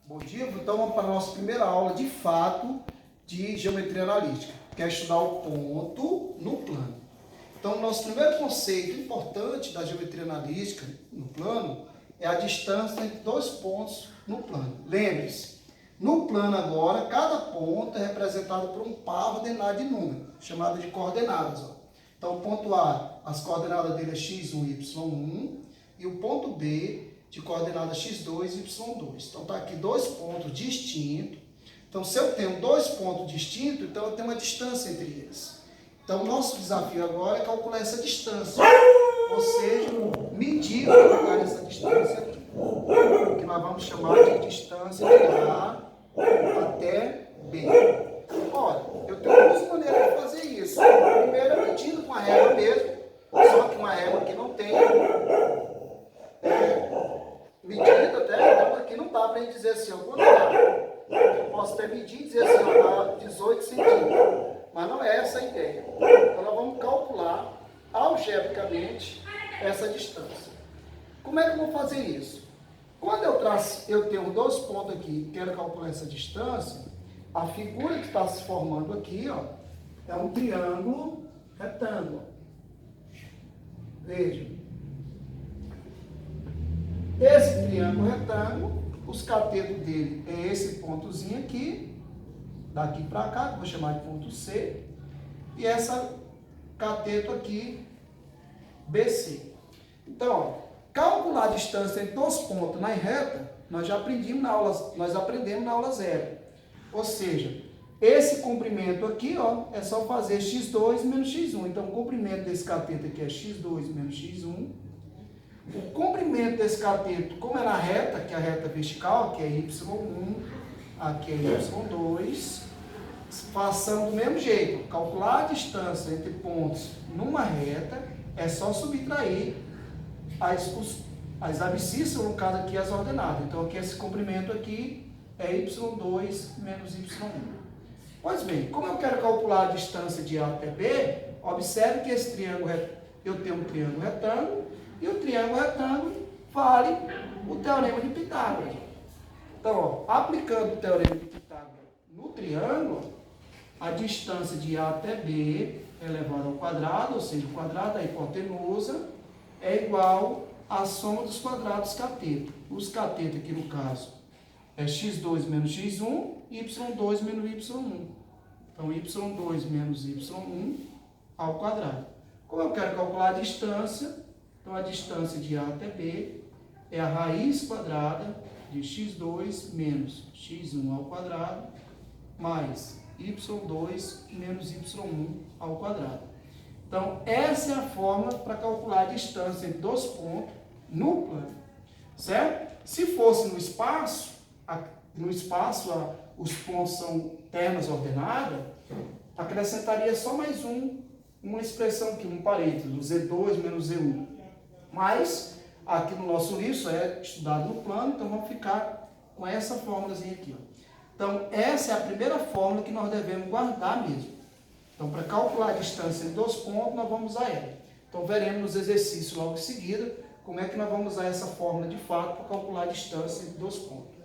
Bom dia, então vamos para a nossa primeira aula de fato de geometria analítica, que é estudar o ponto no plano. Então, o nosso primeiro conceito importante da geometria analítica no plano é a distância entre dois pontos no plano. Lembre-se, no plano agora, cada ponto é representado por um par ordenado de número, chamado de coordenadas. Então, o ponto A, as coordenadas dele é x1 e y1, e o ponto B, de coordenada x2 e y2. Então, está aqui dois pontos distintos. Então, se eu tenho dois pontos distintos, então eu tenho uma distância entre eles. Então, o nosso desafio agora é calcular essa distância. Ou seja, medir essa distância aqui. Que nós vamos chamar de distância de A até B. Olha, eu tenho duas maneiras de fazer isso. A primeira é medindo com a régua mesmo, só que uma régua que não tem medida até, então aqui não dá para a gente dizer assim, eu posso até medir e dizer assim, dá 18 centímetros, mas não é essa a ideia. Então nós vamos calcular algebricamente essa distância. Como é que eu vou fazer isso? Quando eu tenho dois pontos aqui e quero calcular essa distância, a figura que está se formando aqui, ó, é um triângulo retângulo. Veja. Esse triângulo retângulo, os catetos dele é esse pontozinho aqui, daqui para cá, que eu vou chamar de ponto C, e essa cateto aqui, BC. Então, ó, calcular a distância entre dois pontos na reta, nós aprendemos na aula 0. Ou seja, esse comprimento aqui, ó, é só fazer x2 menos x1. Então, o comprimento desse cateto aqui é x2 menos x1. O comprimento desse cateto, como é na reta, que é a reta vertical, que é y1, aqui é y2, façamos do mesmo jeito. Calcular a distância entre pontos numa reta é só subtrair as abscissas, no caso aqui as ordenadas. Então, aqui esse comprimento aqui é y2 menos y1. Pois bem, como eu quero calcular a distância de A até B, observe que esse triângulo, eu tenho um triângulo retângulo, e o triângulo retângulo vale o teorema de Pitágoras. Então, ó, aplicando o teorema de Pitágoras no triângulo, a distância de A até B elevado ao quadrado, ou seja, o quadrado da hipotenusa, é igual à soma dos quadrados cateto. Os catetos aqui no caso é x2 menos x1 e y2 menos y1. Então, y2 menos y1 ao quadrado. Como eu quero calcular a distância, então a distância de A até B é a raiz quadrada de x2 menos x1 ao quadrado mais y2 menos y1 ao quadrado. Então, essa é a fórmula para calcular a distância entre dois pontos no plano, certo? Se fosse no espaço, os pontos são ternas ordenadas, acrescentaria só mais uma expressão aqui, um parênteses, Z2 menos Z1. Mas, aqui no nosso livro, isso é estudado no plano, então vamos ficar com essa fórmulazinha aqui. Ó. Então, essa é a primeira fórmula que nós devemos guardar mesmo. Então, para calcular a distância entre dois pontos, nós vamos usar ela. Então, veremos nos exercícios logo em seguida como é que nós vamos usar essa fórmula de fato para calcular a distância entre dois pontos.